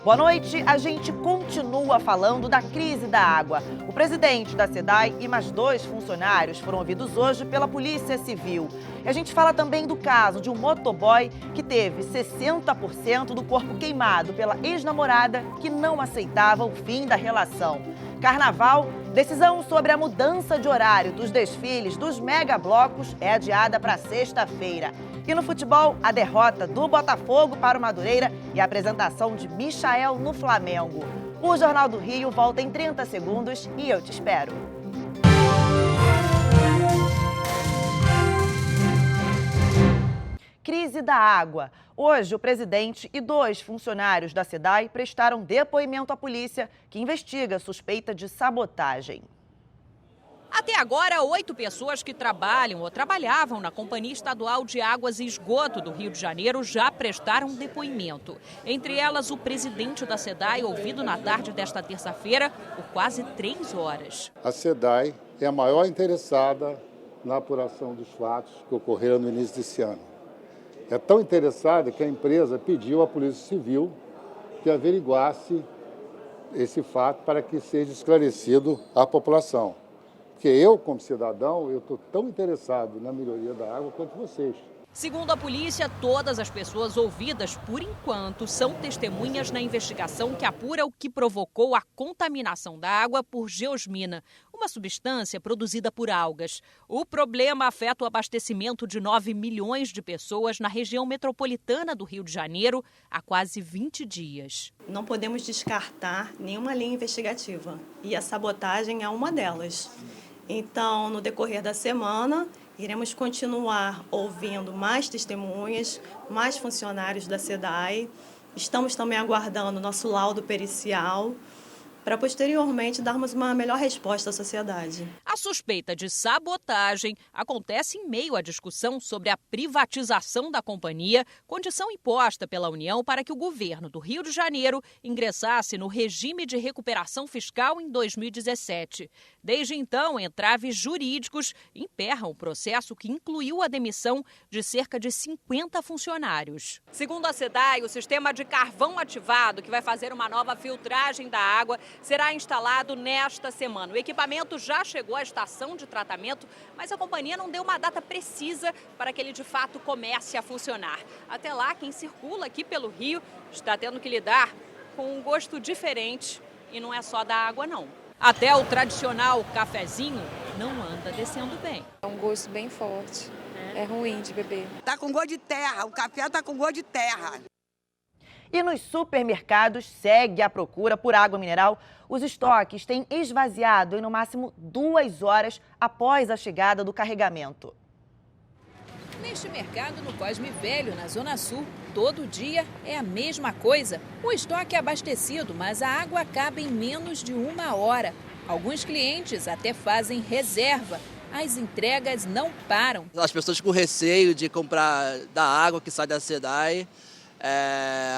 Boa noite, a gente continua falando da crise da água. O presidente da SEDAI e mais 2 funcionários foram ouvidos hoje pela Polícia Civil. E a gente fala também do caso de um motoboy que teve 60% do corpo queimado pela ex-namorada que não aceitava o fim da relação. Carnaval, decisão sobre a mudança de horário dos desfiles dos megablocos é adiada para sexta-feira. E no futebol, a derrota do Botafogo para o Madureira e a apresentação de Michael no Flamengo. O Jornal do Rio volta em 30 segundos e eu te espero. Crise da água. Hoje, o presidente e 2 funcionários da SEDAI prestaram depoimento à polícia, que investiga a suspeita de sabotagem. Até agora, 8 pessoas que trabalham ou trabalhavam na Companhia Estadual de Águas e Esgoto do Rio de Janeiro já prestaram depoimento. Entre elas, o presidente da SEDAI, ouvido na tarde desta terça-feira por quase 3 horas. A SEDAI é a maior interessada na apuração dos fatos que ocorreram no início desse ano. É tão interessada que a empresa pediu à Polícia Civil que averiguasse esse fato para que seja esclarecido à população. Porque eu, como cidadão, eu estou tão interessado na melhoria da água quanto vocês. Segundo a polícia, todas as pessoas ouvidas, por enquanto, são testemunhas na investigação que apura o que provocou a contaminação da água por geosmina, uma substância produzida por algas. O problema afeta o abastecimento de 9 milhões de pessoas na região metropolitana do Rio de Janeiro há quase 20 dias. Não podemos descartar nenhuma linha investigativa e a sabotagem é uma delas. Então, no decorrer da semana, iremos continuar ouvindo mais testemunhas, mais funcionários da SEDAI. Estamos também aguardando nosso laudo pericial para posteriormente darmos uma melhor resposta à sociedade. A suspeita de sabotagem acontece em meio à discussão sobre a privatização da companhia, condição imposta pela União para que o governo do Rio de Janeiro ingressasse no regime de recuperação fiscal em 2017. Desde então, entraves jurídicos emperram o processo que incluiu a demissão de cerca de 50 funcionários. Segundo a SEDAI, o sistema de carvão ativado, que vai fazer uma nova filtragem da água, será instalado nesta semana. O equipamento já chegou à estação de tratamento, mas a companhia não deu uma data precisa para que ele de fato comece a funcionar. Até lá, quem circula aqui pelo Rio está tendo que lidar com um gosto diferente e não é só da água, não. Até o tradicional cafezinho não anda descendo bem. É um gosto bem forte, é ruim de beber. Tá com gosto de terra, o café tá com gosto de terra. E nos supermercados segue a procura por água mineral. Os estoques têm esvaziado em no máximo 2 horas após a chegada do carregamento. Neste mercado no Cosme Velho, na Zona Sul, todo dia é a mesma coisa. O estoque é abastecido, mas a água acaba em menos de 1 hora. Alguns clientes até fazem reserva. As entregas não param. As pessoas com receio de comprar da água que sai da SEDAI.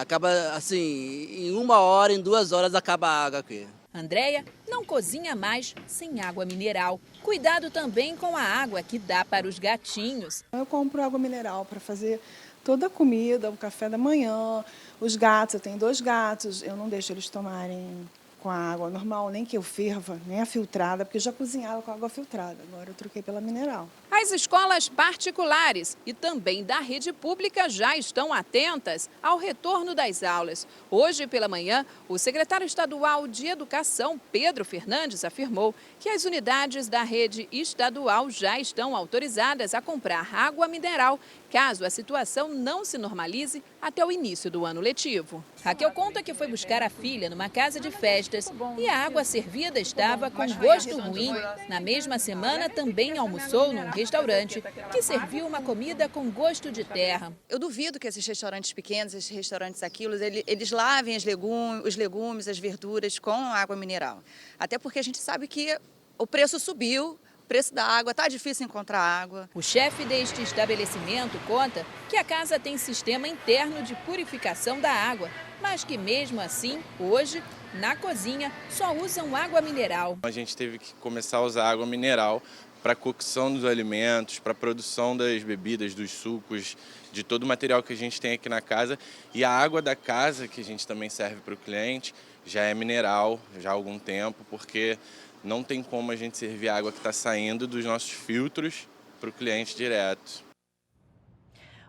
Acaba assim, em 1 hora, em 2 horas acaba a água aqui. Andréia não cozinha mais sem água mineral. Cuidado também com a água que dá para os gatinhos. Eu compro água mineral para fazer toda a comida, o café da manhã. Os gatos, eu tenho 2 gatos, eu não deixo eles tomarem com a água normal, nem que eu ferva, nem a filtrada, porque eu já cozinhava com água filtrada, agora eu troquei pela mineral. As escolas particulares e também da rede pública já estão atentas ao retorno das aulas. Hoje pela manhã, o secretário estadual de Educação, Pedro Fernandes, afirmou que as unidades da rede estadual já estão autorizadas a comprar água mineral, caso a situação não se normalize até o início do ano letivo. Raquel conta que foi buscar a filha numa casa de festas e a água servida estava com gosto ruim. Na mesma semana, também almoçou num restaurante que serviu uma comida com gosto de terra. Eu duvido que esses restaurantes pequenos, esses restaurantes aquilos, eles lavem os legumes, as verduras com água mineral. Até porque a gente sabe que o preço subiu. O preço da água, está difícil encontrar água. O chefe deste estabelecimento conta que a casa tem sistema interno de purificação da água, mas que mesmo assim, hoje, na cozinha, só usam água mineral. A gente teve que começar a usar água mineral para a cocção dos alimentos, para a produção das bebidas, dos sucos, de todo o material que a gente tem aqui na casa. E a água da casa, que a gente também serve para o cliente, já é mineral já há algum tempo, porque não tem como a gente servir a água que está saindo dos nossos filtros para o cliente direto.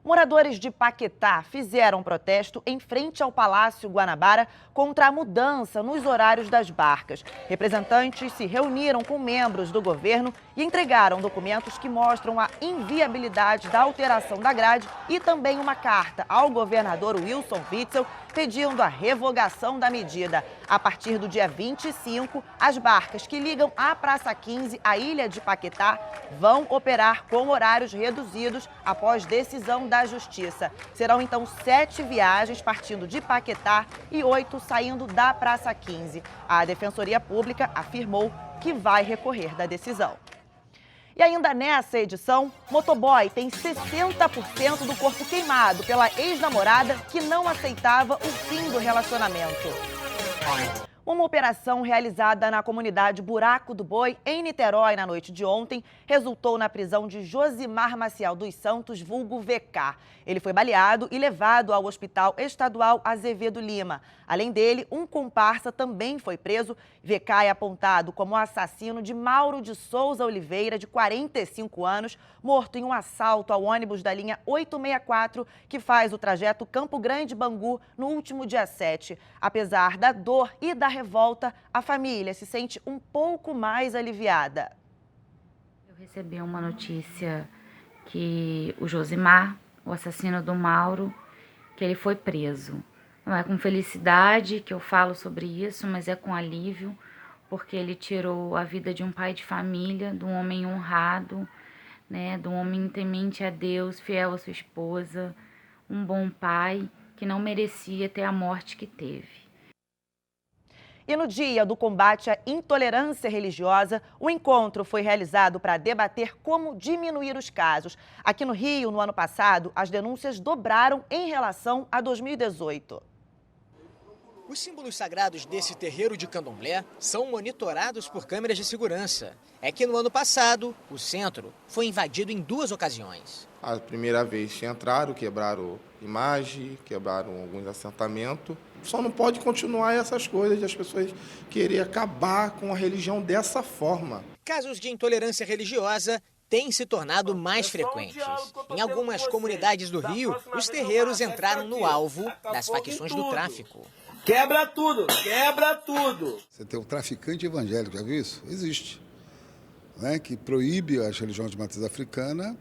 Moradores de Paquetá fizeram protesto em frente ao Palácio Guanabara contra a mudança nos horários das barcas. Representantes se reuniram com membros do governo e entregaram documentos que mostram a inviabilidade da alteração da grade e também uma carta ao governador Wilson Witzel pedindo a revogação da medida. A partir do dia 25, as barcas que ligam a Praça 15 à ilha de Paquetá vão operar com horários reduzidos após decisão da Justiça. Serão então 7 viagens partindo de Paquetá e 8 saindo da Praça 15. A Defensoria Pública afirmou que vai recorrer da decisão. E ainda nessa edição, motoboy tem 60% do corpo queimado pela ex-namorada que não aceitava o fim do relacionamento. Uma operação realizada na comunidade Buraco do Boi, em Niterói, na noite de ontem, resultou na prisão de Josimar Maciel dos Santos, vulgo VK. Ele foi baleado e levado ao Hospital Estadual Azevedo Lima. Além dele, um comparsa também foi preso. VK é apontado como assassino de Mauro de Souza Oliveira, de 45 anos, morto em um assalto ao ônibus da linha 864, que faz o trajeto Campo Grande-Bangu no último dia 7. Apesar da dor e da revolta, a família se sente um pouco mais aliviada. Eu recebi uma notícia que o Josimar, o assassino do Mauro, que ele foi preso. Não é com felicidade que eu falo sobre isso, mas é com alívio, porque ele tirou a vida de um pai de família, de um homem honrado, né, de um homem temente a Deus, fiel à sua esposa, um bom pai que não merecia ter a morte que teve. E no dia do combate à intolerância religiosa, o encontro foi realizado para debater como diminuir os casos. Aqui no Rio, no ano passado, as denúncias dobraram em relação a 2018. Os símbolos sagrados desse terreiro de candomblé são monitorados por câmeras de segurança. É que no ano passado, o centro foi invadido em 2 ocasiões. A primeira vez entraram, quebraram imagem, quebraram alguns assentamentos. Só não pode continuar essas coisas de as pessoas quererem acabar com a religião dessa forma. Casos de intolerância religiosa têm se tornado mais frequentes. Em algumas comunidades do Rio, os terreiros entraram no alvo das facções do tráfico. Quebra tudo, quebra tudo. Você tem o traficante evangélico, já viu isso? Existe. Né? Que proíbe as religiões de matriz africana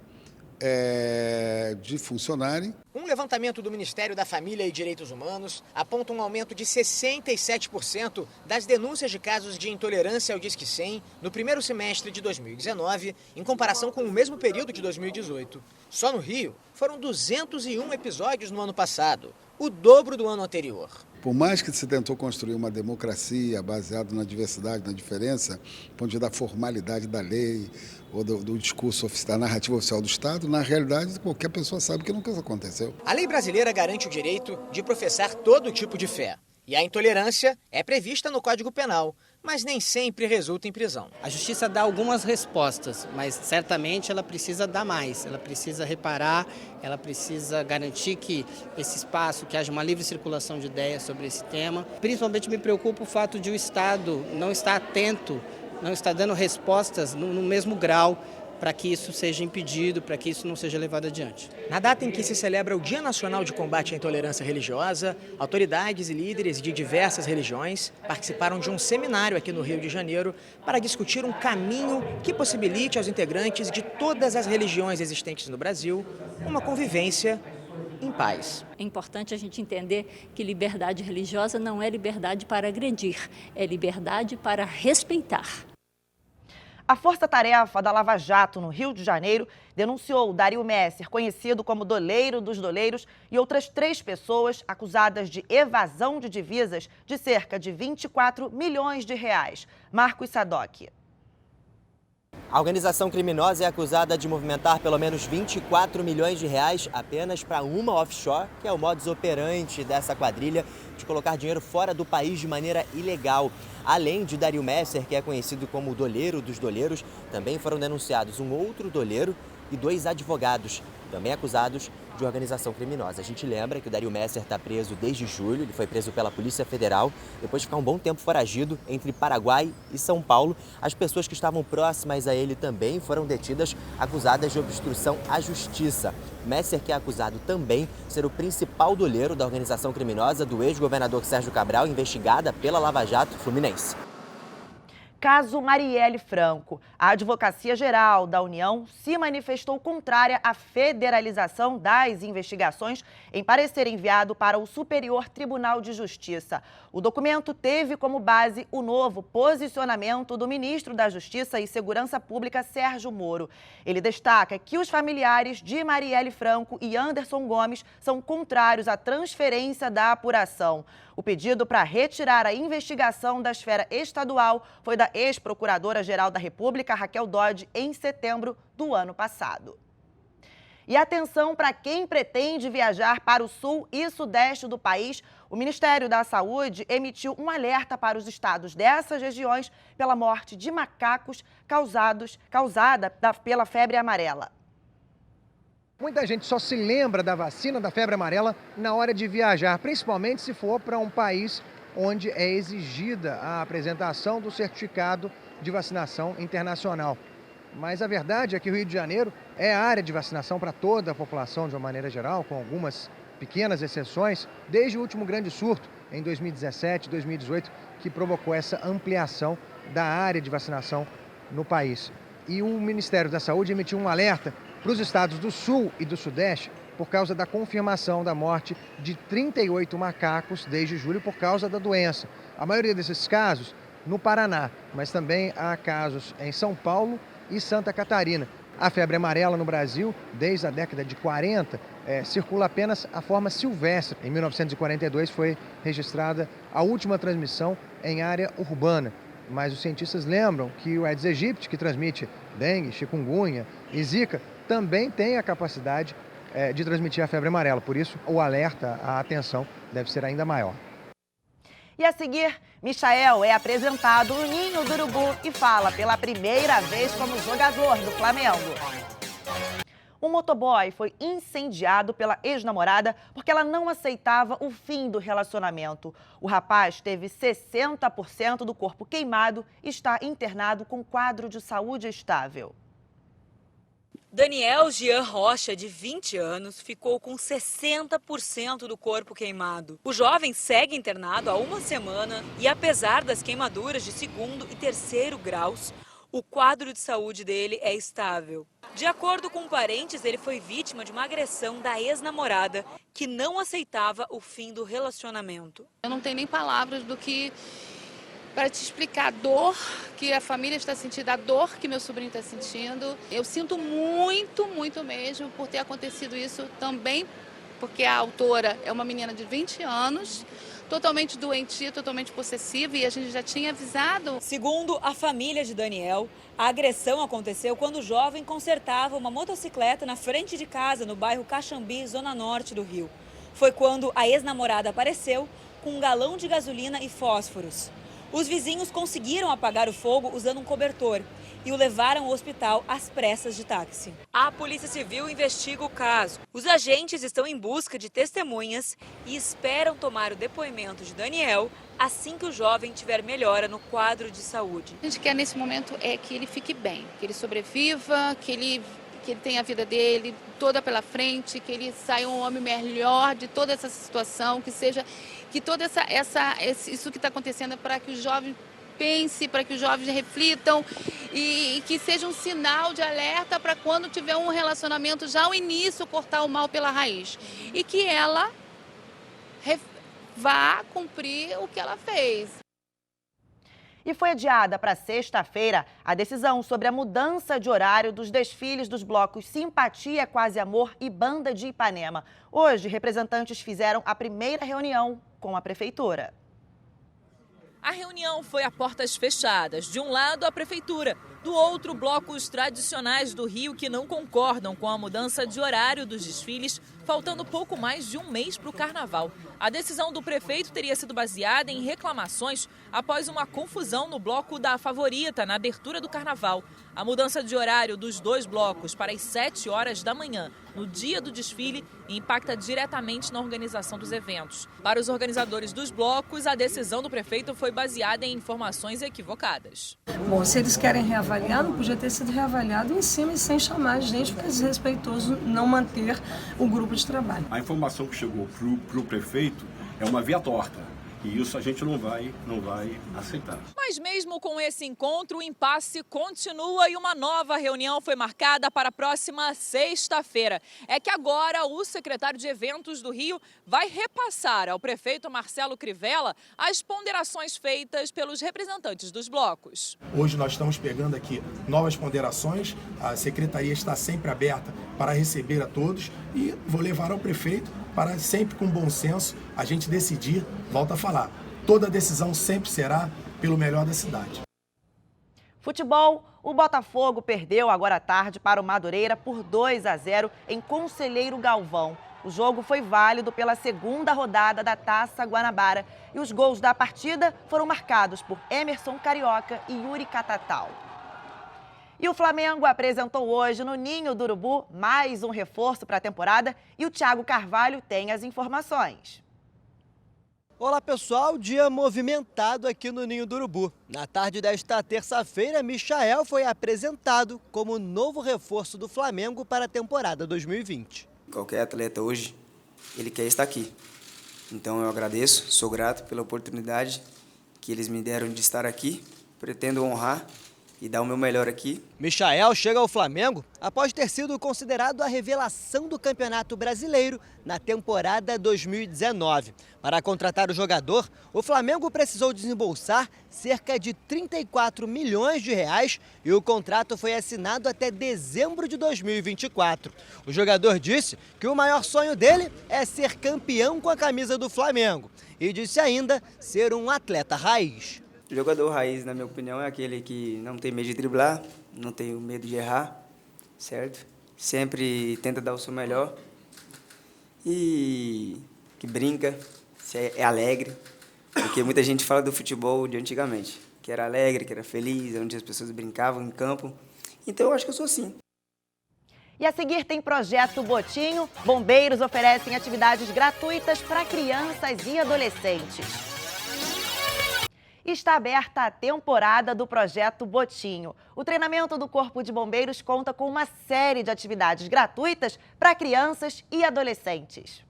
de funcionarem. Um levantamento do Ministério da Família e Direitos Humanos aponta um aumento de 67% das denúncias de casos de intolerância ao Disque 100 no primeiro semestre de 2019, em comparação com o mesmo período de 2018. Só no Rio, foram 201 episódios no ano passado, o dobro do ano anterior. Por mais que se tentou construir uma democracia baseada na diversidade, na diferença, do ponto de vista da formalidade da lei ou do discurso da narrativa oficial do Estado, na realidade qualquer pessoa sabe que nunca isso aconteceu. A lei brasileira garante o direito de professar todo tipo de fé. E a intolerância é prevista no Código Penal, mas nem sempre resulta em prisão. A Justiça dá algumas respostas, mas certamente ela precisa dar mais. Ela precisa reparar, ela precisa garantir que esse espaço, que haja uma livre circulação de ideias sobre esse tema. Principalmente me preocupa o fato de o Estado não estar atento, não estar dando respostas no mesmo grau para que isso seja impedido, para que isso não seja levado adiante. Na data em que se celebra o Dia Nacional de Combate à Intolerância Religiosa, autoridades e líderes de diversas religiões participaram de um seminário aqui no Rio de Janeiro para discutir um caminho que possibilite aos integrantes de todas as religiões existentes no Brasil uma convivência em paz. É importante a gente entender que liberdade religiosa não é liberdade para agredir, é liberdade para respeitar. A Força-Tarefa da Lava Jato, no Rio de Janeiro, denunciou Dario Messer, conhecido como Doleiro dos Doleiros, e outras 3 pessoas acusadas de evasão de divisas de cerca de 24 milhões de reais. Marcos Sadoc. A organização criminosa é acusada de movimentar pelo menos 24 milhões de reais apenas para uma offshore, que é o modus operandi dessa quadrilha, de colocar dinheiro fora do país de maneira ilegal. Além de Dario Messer, que é conhecido como o doleiro dos doleiros, também foram denunciados um outro doleiro e 2 advogados, também acusados de organização criminosa. A gente lembra que o Dario Messer está preso desde julho, ele foi preso pela Polícia Federal, depois de ficar um bom tempo foragido entre Paraguai e São Paulo. As pessoas que estavam próximas a ele também foram detidas, acusadas de obstrução à justiça. Messer, que é acusado também de ser o principal doleiro da organização criminosa do ex-governador Sérgio Cabral, investigada pela Lava Jato Fluminense. Caso Marielle Franco. A Advocacia Geral da União se manifestou contrária à federalização das investigações em parecer enviado para o Superior Tribunal de Justiça. O documento teve como base o novo posicionamento do ministro da Justiça e Segurança Pública, Sérgio Moro. Ele destaca que os familiares de Marielle Franco e Anderson Gomes são contrários à transferência da apuração. O pedido para retirar a investigação da esfera estadual foi da ex-procuradora-geral da República, Raquel Dodge, em setembro do ano passado. E atenção para quem pretende viajar para o sul e sudeste do país, o Ministério da Saúde emitiu um alerta para os estados dessas regiões pela morte de macacos causada pela febre amarela. Muita gente só se lembra da vacina da febre amarela na hora de viajar, principalmente se for para um país onde é exigida a apresentação do certificado de vacinação internacional. Mas a verdade é que o Rio de Janeiro é a área de vacinação para toda a população de uma maneira geral, com algumas pequenas exceções, desde o último grande surto em 2017, 2018, que provocou essa ampliação da área de vacinação no país. E o Ministério da Saúde emitiu um alerta para os estados do Sul e do Sudeste por causa da confirmação da morte de 38 macacos desde julho por causa da doença. A maioria desses casos no Paraná, mas também há casos em São Paulo e Santa Catarina. A febre amarela no Brasil, desde a década de 40, circula apenas a forma silvestre. Em 1942 foi registrada a última transmissão em área urbana. Mas os cientistas lembram que o Aedes aegypti, que transmite dengue, chikungunya e zika, também tem a capacidade de transmitir a febre amarela. Por isso, o alerta, a atenção deve ser ainda maior. E a seguir, Michael é apresentado no Ninho do Urubu e fala pela primeira vez como jogador do Flamengo. Um motoboy foi incendiado pela ex-namorada porque ela não aceitava o fim do relacionamento. O rapaz teve 60% do corpo queimado e está internado com quadro de saúde estável. Daniel Jean Rocha, de 20 anos, ficou com 60% do corpo queimado. O jovem segue internado há uma semana e, apesar das queimaduras de 2º e 3º graus, o quadro de saúde dele é estável. De acordo com parentes, ele foi vítima de uma agressão da ex-namorada, que não aceitava o fim do relacionamento. Eu não tenho nem palavras do que para te explicar a dor que a família está sentindo, a dor que meu sobrinho está sentindo. Eu sinto muito, muito mesmo por ter acontecido isso também, porque a autora é uma menina de 20 anos, totalmente doentia, totalmente possessiva, e a gente já tinha avisado. Segundo a família de Daniel, a agressão aconteceu quando o jovem consertava uma motocicleta na frente de casa, no bairro Caxambi, zona norte do Rio. Foi quando a ex-namorada apareceu com um galão de gasolina e fósforos. Os vizinhos conseguiram apagar o fogo usando um cobertor e o levaram ao hospital às pressas de táxi. A Polícia Civil investiga o caso. Os agentes estão em busca de testemunhas e esperam tomar o depoimento de Daniel assim que o jovem tiver melhora no quadro de saúde. A gente quer nesse momento é que ele fique bem, que ele sobreviva, que ele tenha a vida dele toda pela frente, que ele saia um homem melhor de toda essa situação, que toda isso que está acontecendo é para que os jovens pensem, para que os jovens reflitam e que seja um sinal de alerta para quando tiver um relacionamento, já ao início, cortar o mal pela raiz. E que ela vá cumprir o que ela fez. E foi adiada para sexta-feira a decisão sobre a mudança de horário dos desfiles dos blocos Simpatia, Quase Amor e Banda de Ipanema. Hoje, representantes fizeram a primeira reunião com a prefeitura. A reunião foi a portas fechadas. De um lado, a prefeitura. Do outro, blocos tradicionais do Rio que não concordam com a mudança de horário dos desfiles, faltando pouco mais de um mês para o carnaval. A decisão do prefeito teria sido baseada em reclamações após uma confusão no bloco da Favorita, na abertura do carnaval. A mudança de horário dos dois blocos para as 7 horas da manhã, no dia do desfile, impacta diretamente na organização dos eventos. Para os organizadores dos blocos, a decisão do prefeito foi baseada em informações equivocadas. Bom, se eles querem reavaliar, não podia ter sido reavaliado em cima e sem chamar a gente, porque é desrespeitoso não manter o grupo de trabalho. A informação que chegou para o prefeito é uma via torta. E isso a gente não vai aceitar. Mas mesmo com esse encontro, o impasse continua e uma nova reunião foi marcada para a próxima sexta-feira. É que agora o secretário de Eventos do Rio vai repassar ao prefeito Marcelo Crivella as ponderações feitas pelos representantes dos blocos. Hoje nós estamos pegando aqui novas ponderações, a secretaria está sempre aberta para receber a todos e vou levar ao prefeito para sempre com bom senso a gente decidir, volta a falar, toda decisão sempre será pelo melhor da cidade. Futebol, o Botafogo perdeu agora à tarde para o Madureira por 2-0 em Conselheiro Galvão. O jogo foi válido pela segunda rodada da Taça Guanabara e os gols da partida foram marcados por Emerson Carioca e Yuri Catatal. E o Flamengo apresentou hoje no Ninho do Urubu mais um reforço para a temporada e o Thiago Carvalho tem as informações. Olá pessoal, dia movimentado aqui no Ninho do Urubu. Na tarde desta terça-feira, Michael foi apresentado como novo reforço do Flamengo para a temporada 2020. Qualquer atleta hoje, ele quer estar aqui. Então eu agradeço, sou grato pela oportunidade que eles me deram de estar aqui. Pretendo honrar e dar o meu melhor aqui. Michael chega ao Flamengo após ter sido considerado a revelação do Campeonato Brasileiro na temporada 2019. Para contratar o jogador, o Flamengo precisou desembolsar cerca de 34 milhões de reais e o contrato foi assinado até dezembro de 2024. O jogador disse que o maior sonho dele é ser campeão com a camisa do Flamengo e disse ainda ser um atleta raiz. O jogador raiz, na minha opinião, é aquele que não tem medo de driblar, não tem medo de errar, certo? Sempre tenta dar o seu melhor e que brinca, é alegre, porque muita gente fala do futebol de antigamente, que era alegre, que era feliz, onde as pessoas brincavam em campo. Então eu acho que eu sou assim. E a seguir tem Projeto Botinho. Bombeiros oferecem atividades gratuitas para crianças e adolescentes. Está aberta a temporada do Projeto Botinho. O treinamento do Corpo de Bombeiros conta com uma série de atividades gratuitas para crianças e adolescentes.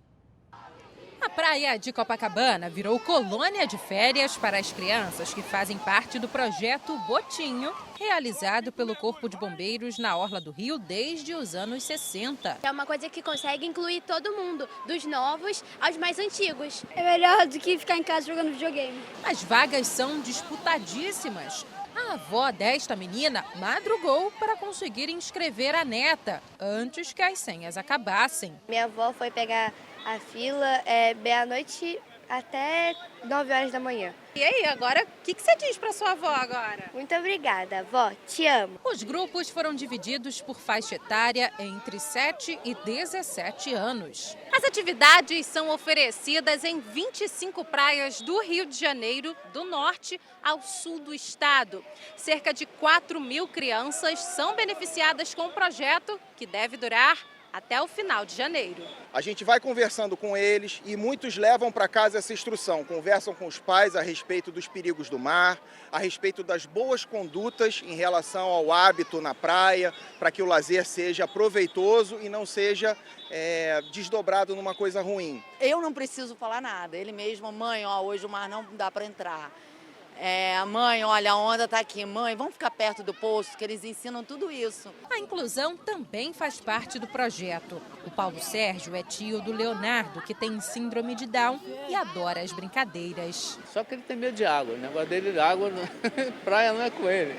A praia de Copacabana virou colônia de férias para as crianças que fazem parte do Projeto Botinho, realizado pelo Corpo de Bombeiros na Orla do Rio desde os anos 60. É uma coisa que consegue incluir todo mundo, dos novos aos mais antigos. É melhor do que ficar em casa jogando videogame. As vagas são disputadíssimas. A avó desta menina madrugou para conseguir inscrever a neta antes que as senhas acabassem. Minha avó foi pegar a fila meia-noite até 9 horas da manhã. E aí, agora, o que você diz para sua avó agora? Muito obrigada, avó. Te amo. Os grupos foram divididos por faixa etária entre 7 e 17 anos. As atividades são oferecidas em 25 praias do Rio de Janeiro, do norte ao sul do estado. Cerca de 4.000 crianças são beneficiadas com o projeto, que deve durar até o final de janeiro. A gente vai conversando com eles e muitos levam para casa essa instrução, conversam com os pais a respeito dos perigos do mar, a respeito das boas condutas em relação ao hábito na praia, para que o lazer seja proveitoso e não seja desdobrado numa coisa ruim. Eu não preciso falar nada, ele mesmo, mãe, hoje o mar não dá para entrar. Mãe, olha, a onda está aqui. Mãe, vamos ficar perto do poço, que eles ensinam tudo isso. A inclusão também faz parte do projeto. O Paulo Sérgio é tio do Leonardo, que tem síndrome de Down e adora as brincadeiras. Só que ele tem medo de água. O negócio dele, água, praia não é com ele.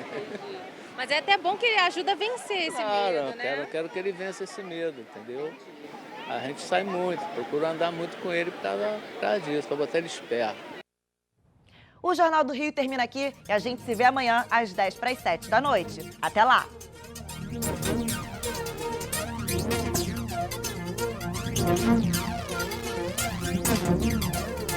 Mas é até bom que ele ajuda a vencer esse medo, né? Eu quero que ele vença esse medo, entendeu? A gente sai muito, procura andar muito com ele por causa disso, para botar ele esperto. O Jornal do Rio termina aqui e a gente se vê amanhã às 6:50 da noite. Até lá! Thank you.